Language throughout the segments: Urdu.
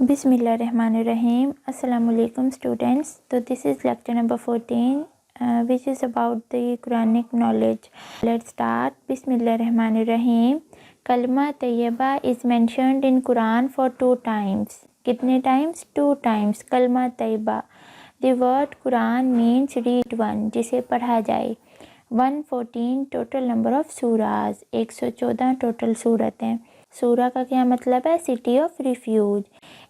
بسم اللہ الرحمن الرحیم. السلام علیکم اسٹوڈینٹس. تو this is lecture number 14 which is about the Quranic knowledge. Let's start. بسم اللہ الرحمن الرحیم. کلمہ طیبہ is mentioned in Quran for 2 times. کتنے times؟ 2 times. کلمہ طیبہ. The word Quran means read one, جسے پڑھا جائے. 114 total number of surahs. 114 total صورت ہیں. سورہ کا کیا مطلب ہے؟ City of refuge.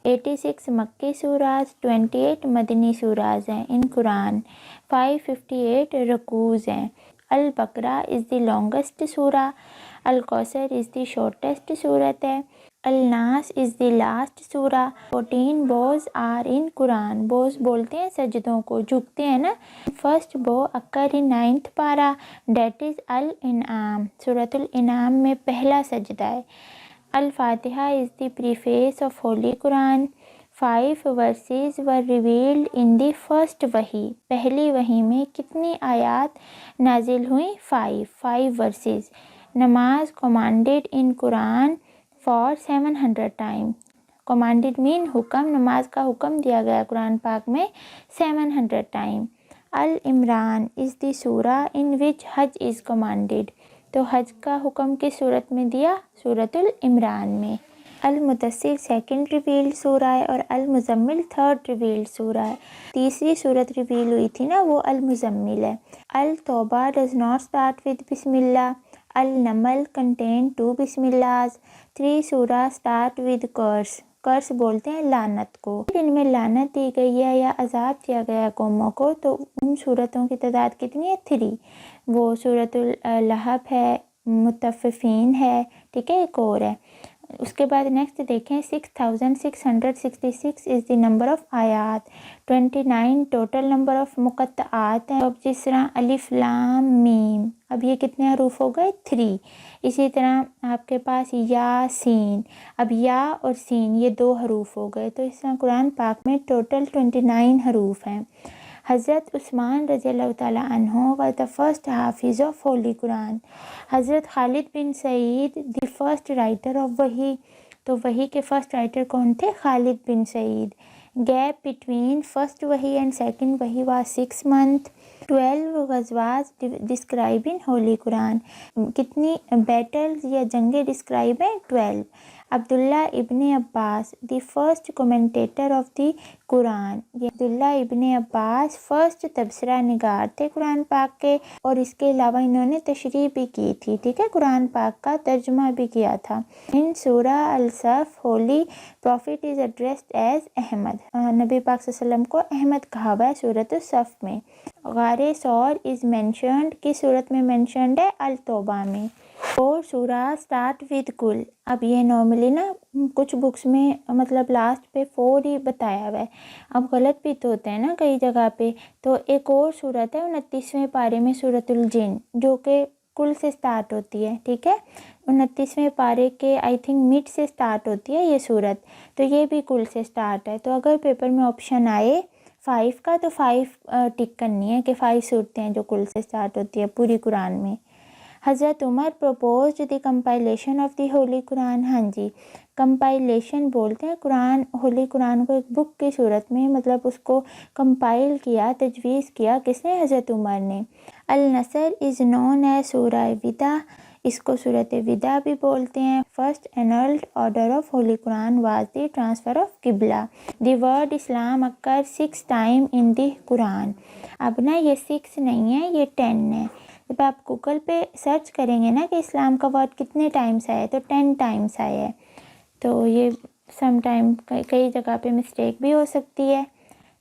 86 مکی سوراز، 28 مدنی سوراز ہیں ان قرآن. 558 رکوز ہیں. البقرہ از دی لانگسٹ سورہ. الکوثر از دی شارٹیسٹ سورت ہے. الناس از دی لاسٹ سورہ. 14 بوز آر ان قرآن. بوز بولتے ہیں سجدوں کو، جھکتے ہیں نا. فرسٹ بو اکر ان 9th پارہ، دیٹ از الانعام. سورۃ الانعام میں پہلا سجدہ ہے. الفاتحہ is the preface of Holy Quran. 5 verses were revealed in the first وحی. پہلی وحی میں کتنی آیات نازل ہوئیں؟ 5 verses. نماز commanded in Quran for 700 times. commanded mean حکم، نماز کا حکم دیا گیا قرآن پاک میں 700 times. العمران is the surah in which Hajj is commanded. تو حج کا حکم کس صورت میں دیا؟ سورۃ العمران میں. المدثر سیکنڈ ریویلڈ سورہ ہے اور المزمل تھرڈ ریویلڈ سورہ ہے. تیسری صورت ریویل ہوئی تھی نا، وہ المزمل ہے. التوبہ ڈز ناٹ اسٹارٹ ود بسم اللہ. النمل کنٹین 2 بسم اللہز. 3 سورہ اسٹارٹ ود کرس. کرس بولتے ہیں لعنت کو. جن میں لعنت دی گئی ہے یا عذاب دیا گیا ہے قوموں کو، تو ان صورتوں کی تعداد کتنی ہے؟ 3. وہ سورۃ اللہب ہے، مطففین ہے، ٹھیک ہے، ایک اور ہے. اس کے بعد نیکسٹ دیکھیں 6666 از دی نمبر آف آیات. 29 ٹوٹل نمبر آف مقطعات ہیں. اب جس طرح الف لام میم، اب یہ کتنے حروف ہو گئے؟ 3. اسی طرح آپ کے پاس یا سین، اب یا اور سین یہ 2 حروف ہو گئے. تو اس طرح قرآن پاک میں ٹوٹل 29 حروف ہیں. حضرت عثمان رضی اللہ تعالیٰ عنہ was the first حافظ of Holy Quran. حضرت Khalid bin Saeed the first writer of وحی. تو وحی کے فرسٹ رائٹر کون تھے؟ Khalid bin Saeed. Gap between first وحی اینڈ سیکنڈ وحی was 6 months. 12 غزوات ڈسکرائب ان ہولی قرآن. کتنی بیٹلز یا جنگیں ڈسکرائب ہیں؟ 12. عبداللہ ibn Abbas the first کومنٹیٹر of the قرآن. یہ عبداللہ ابن عباس فرسٹ تبصرہ نگار تھے قرآن پاک کے، اور اس کے علاوہ انہوں نے تشریح بھی کی تھی، ٹھیک ہے، قرآن پاک کا ترجمہ بھی کیا تھا. ان سورہ الصف ہولی پروفٹ از ایڈریسڈ ایز احمد. نبی پاک صلی اللہ علیہ وسلم کو احمد کہا ہوا ہے سورۃ الصف میں. غار ثور از مینشنڈ، کس صورت میں مینشنڈ ہے؟ التوبہ میں. 4 سورہ اسٹارٹ ود کل. اب یہ نارملی نا کچھ بکس میں مطلب لاسٹ پہ 4 ہی بتایا ہوا ہے، اب غلط بھی تو ہوتے ہیں نا کئی جگہ پہ. تو ایک اور صورت ہے 29ویں پارے میں سورۃ الجن، جو کہ کل سے سٹارٹ ہوتی ہے، ٹھیک ہے. 29ویں پارے کے آئی تھنک مڈ سے سٹارٹ ہوتی ہے یہ صورت، تو یہ بھی کل سے سٹارٹ ہے. تو اگر پیپر میں آپشن آئے 5 کا تو 5 ٹک کرنی ہے کہ 5 صورتیں ہیں جو کل سے سٹارٹ ہوتی ہے پوری قرآن میں. حضرت Umar proposed the compilation of the holy Quran. ہاں جی، کمپائلیشن بولتے ہیں قرآن، ہولی قرآن کو ایک بک کی صورت میں، مطلب اس کو کمپائل کیا، تجویز کیا، کس نے؟ حضرت عمر نے. النصر از نون ایز سورہ وداع. اس کو سورۃ وداع بھی بولتے ہیں. First unrolled order of holy Quran was the transfer of قبلہ. The word Islam occur 6 time in the Quran. اب نا یہ 6 نہیں ہے، یہ 10 ہے. جب آپ گوگل پہ سرچ کریں گے نا کہ اسلام کا ورڈ کتنے ٹائمس آیا ہے، تو 10 ٹائمس آیا ہے. تو یہ سم ٹائم کئی جگہ پہ مسٹیک بھی ہو سکتی ہے.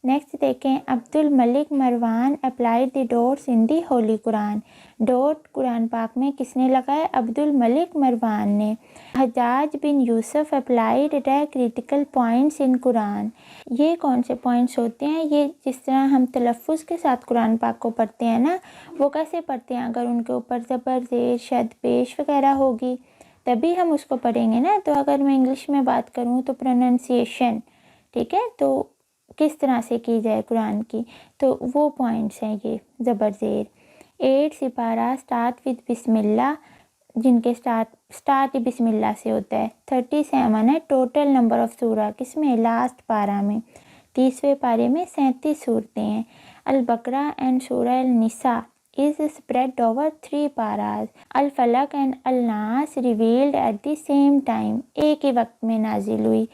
نیکسٹ دیکھیں Abdul Malik Marwan applied the dots in the holy Quran. Dot Quran پاک میں کس نے لگایا؟ عبد الملک مروان نے. Hajjaj bin Yusuf applied the critical points in Quran. یہ کون سے پوائنٹس ہوتے ہیں؟ یہ جس طرح ہم تلفظ کے ساتھ قرآن پاک کو پڑھتے ہیں نا، وہ کیسے پڑھتے ہیں؟ اگر ان کے اوپر زبر زیر شد پیش وغیرہ ہوگی تبھی ہم اس کو پڑھیں گے نا. تو اگر میں انگلش میں بات کروں تو پروننسیشن، ٹھیک ہے، تو کس طرح سے کی جائے قرآن کی، تو وہ پوائنٹس ہیں یہ زبر زیر. 8 سپارہ اسٹارٹ وتھ بسم اللہ. جن کے اسٹارٹ بسم اللہ سے ہوتا ہے۔ 37 ہے ٹوٹل نمبر آف سورہ، کس میں؟ لاسٹ پارہ میں، 30ویں پارے میں 37 صورتیں ہیں۔ البقرہ اینڈ سورہ النساء is spread over 3 paras. الفلق and الناس revealed at the same time، ایک ہی وقت میں نازل ہوئی۔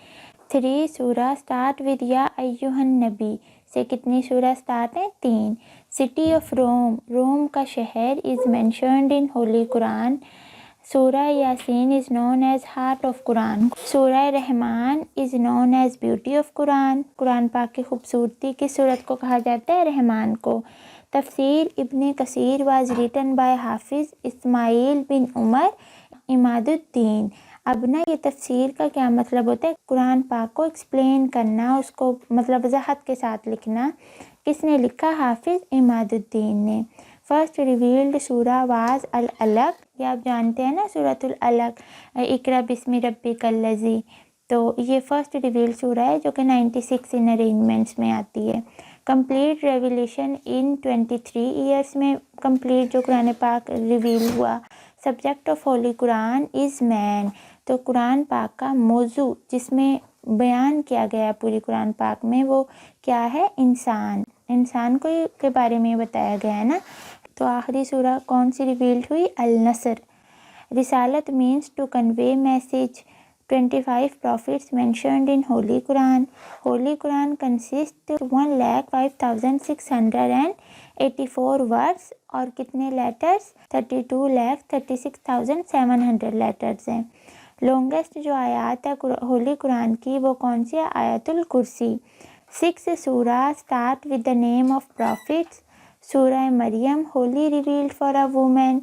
3 سورہ start with یا ایہا النبی سے کتنی سورہ سٹارٹ ہیں؟ 3۔ سٹی آف روم، روم کا شہر is mentioned in ہولی قرآن۔ سورہ Yasin is known as heart of قرآن۔ سورہ رحمان is known as beauty of قرآن۔ قرآن پاک کی خوبصورتی کس سورت کو کہا جاتا ہے؟ رحمان کو۔ تفسیر ابن کثیر was written by حافظ اسماعیل بن عمر عماد الدین۔ اب نا یہ تفسیر کا کیا مطلب ہوتا ہے؟ قرآن پاک کو ایکسپلین کرنا، اس کو مطلب وضاحت کے ساتھ لکھنا۔ کس نے لکھا؟ حافظ عماد الدین نے۔ فرسٹ ریویلڈ سورہ واز العلق، یہ آپ جانتے ہیں نا سورۃ العلق، اقرأ بسم ربک الذی، تو یہ فرسٹ ریویل سورہ ہے جو کہ 96 ان ارینجمنٹس میں آتی ہے۔ کمپلیٹ ریویلیشن ان 23 ایئرس میں کمپلیٹ جو قرآن پاک ریویل ہوا۔ سبجیکٹ آف ہولی قرآن از مین، تو قرآن پاک کا موضوع جس میں بیان کیا گیا پوری قرآن پاک میں وہ کیا ہے؟ انسان، انسان کو کے بارے میں بتایا گیا ہے نا۔ تو آخری سورہ کون سی ریویلڈ ہوئی؟ النصر۔ رسالت means to convey message. 25 prophets mentioned in holy Quran. Holy Quran consists 1,05,684 words اور کتنے لیٹرز؟ 32,36,700 لیٹرز ہیں۔ لانگسٹ جو آیات ہے ہولی قرآن کی وہ کون سی ہے؟ آیت الکرسی۔ 6 سورہ start with the name of prophets۔ سورہ مریم Holi revealed for a woman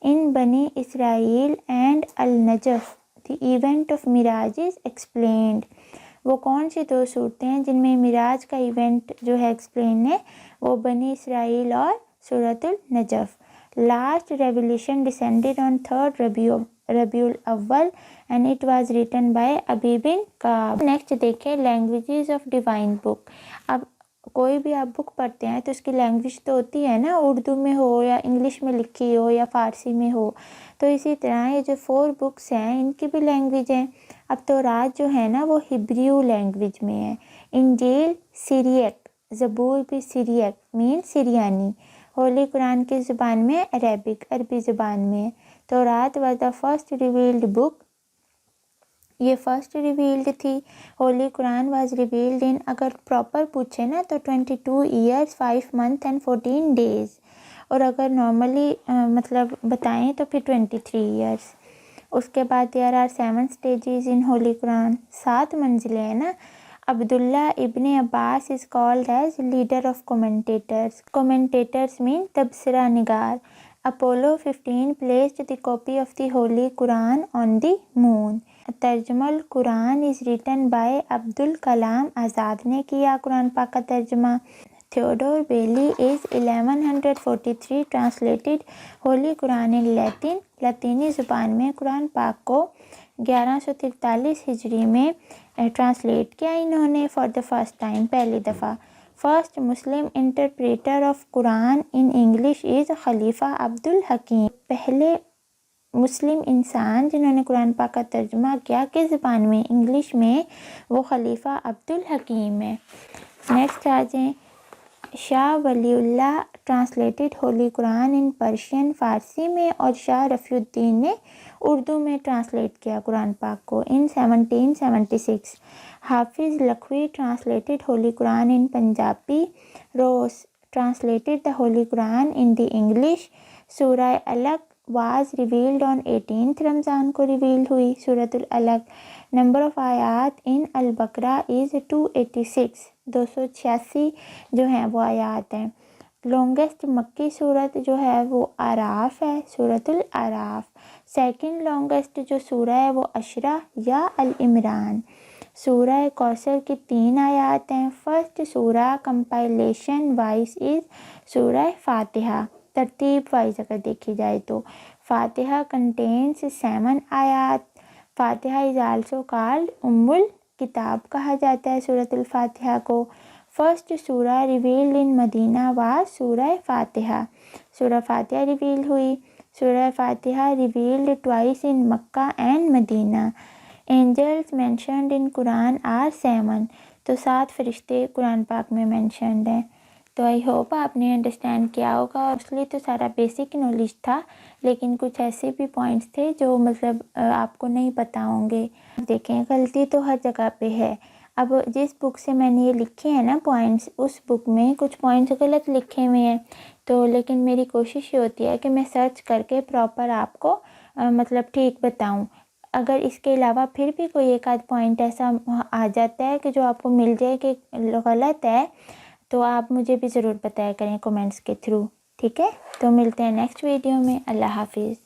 in بنی اسرائیل and النجف۔ The event of Miraj is explained۔ وہ کون سی 2 صورتیں ہیں جن میں معراج کا ایونٹ جو ہے ایکسپلین ہے؟ وہ بنی اسرائیل اور سورۃ النجف۔ Last revelation descended on 3rd ربیع الاول and it was written by Ubay bin Kaab. Next دیکھیں لینگویجز آف ڈیوائن بک۔ اب کوئی بھی آپ بک پڑھتے ہیں تو اس کی لینگویج تو ہوتی ہے نا، اردو میں ہو یا انگلش میں لکھی ہو یا فارسی میں ہو، تو اسی طرح یہ جو 4 بکس ہیں ان کی بھی لینگویج ہیں۔ اب تورات جو ہے نا وہ ہبریو لینگویج میں ہے، انجیل سیریک، زبور بھی سیریک مین سریانی، ہولی قرآن کی زبان میں عربک عربی زبان میں۔ تورات واز دا فرسٹ ریویلڈ بک، یہ فرسٹ ریویلڈ تھی۔ ہولی قرآن واز ریویلڈ ان، اگر پراپر پوچھے نا تو 22 ایئرس 5 months and 14 days، اور اگر نارملی مطلب بتائیں تو پھر 23 ایئرس۔ اس کے بعد there are 7 stages in holy Quran, 7 منزلیں ہیں نا۔ Abdullah ibn Abbas is called as leader of commentators, commentators مین تبصرہ نگار۔ Apollo 15 placed the copy of the holy Quran on the moon۔ ترجمہ القرآن is written by Abdul Kalam Azad نے کیا قرآن پاک کا ترجمہ۔ Theodore Bailey is 1143 translated holy Quran in Latin, لاطینی زبان میں قرآن پاک کو 1143 ہجری میں ٹرانسلیٹ کیا انہوں نے، فار دا فرسٹ ٹائم، پہلی دفعہ۔ First Muslim interpreter of Quran in English is خلیفہ عبد الحکیم، پہلے مسلم انسان جنہوں نے قرآن پاک کا ترجمہ کیا کس زبان میں؟ انگلش میں، وہ خلیفہ عبد الحکیم ہے۔ نیکسٹ آ جائیں، شاہ ولی اللہ ٹرانسلیٹڈ ہولی قرآن ان پرشین، فارسی میں، اور شاہ رفیع الدین نے اردو میں ٹرانسلیٹ کیا قرآن پاک کو ان 1776۔ حافظ لکھوی ٹرانسلیٹڈ ہولی قرآن ان پنجابی۔ روس ٹرانسلیٹڈ دا ہولی قرآن ان دی انگلش۔ سورہ الق واز ریویلڈ آن 18 رمضان کو ریویل ہوئی سورۃ العلق۔ نمبر آف آیات ان البقرہ از 286، 286 جو ہیں وہ آیات ہیں۔ لانگسٹ مکی صورت جو ہے وہ اعراف ہے، سورۃ الاعراف۔ سیکنڈ لانگسٹ جو سورہ ہے وہ عشرہ یا العمران۔ سورہ کوثر کی 3 آیات ہیں۔ فرسٹ سورہ کمپائلیشن وائز از سورہ فاتحہ، ترتیب وائز اگر دیکھی جائے تو فاتحہ کنٹینس 7 آیات۔ فاتحہ از آلسو کالڈ ام الکتاب، کہا جاتا ہے سورۃ الفاتحہ کو۔ فرسٹ سورہ ریویلڈ ان مدینہ واز سورہ فاتحہ، سورہ فاتحہ ریویل ہوئی۔ سورہ فاتحہ revealed twice in Mecca and Medina. Angels mentioned in Quran are 7. تو 7 فرشتے قرآن پاک میں مینشنڈ ہیں. تو آئی ہوپ آپ نے انڈرسٹینڈ کیا ہوگا. اور اس لیے تو سارا بیسک نالج تھا، لیکن کچھ ایسے بھی پوائنٹس تھے جو مطلب آپ کو نہیں پتہ ہوں گے. دیکھیں غلطی تو ہر جگہ پہ ہے. اب جس بک سے میں نے یہ لکھے ہیں نا پوائنٹس، اس بک میں کچھ پوائنٹس غلط لکھے ہوئے ہیں. تو لیکن میری کوشش یہ ہوتی ہے کہ میں سرچ کر کے پراپر آپ کو مطلب ٹھیک بتاؤں. اگر اس کے علاوہ پھر بھی کوئی ایک آدھ پوائنٹ ایسا آ جاتا ہے کہ جو آپ کو مل جائے کہ غلط ہے، تو آپ مجھے بھی ضرور بتایا کریں کومنٹس کے تھرو. ٹھیک ہے، تو ملتے ہیں نیکسٹ ویڈیو میں. اللہ حافظ.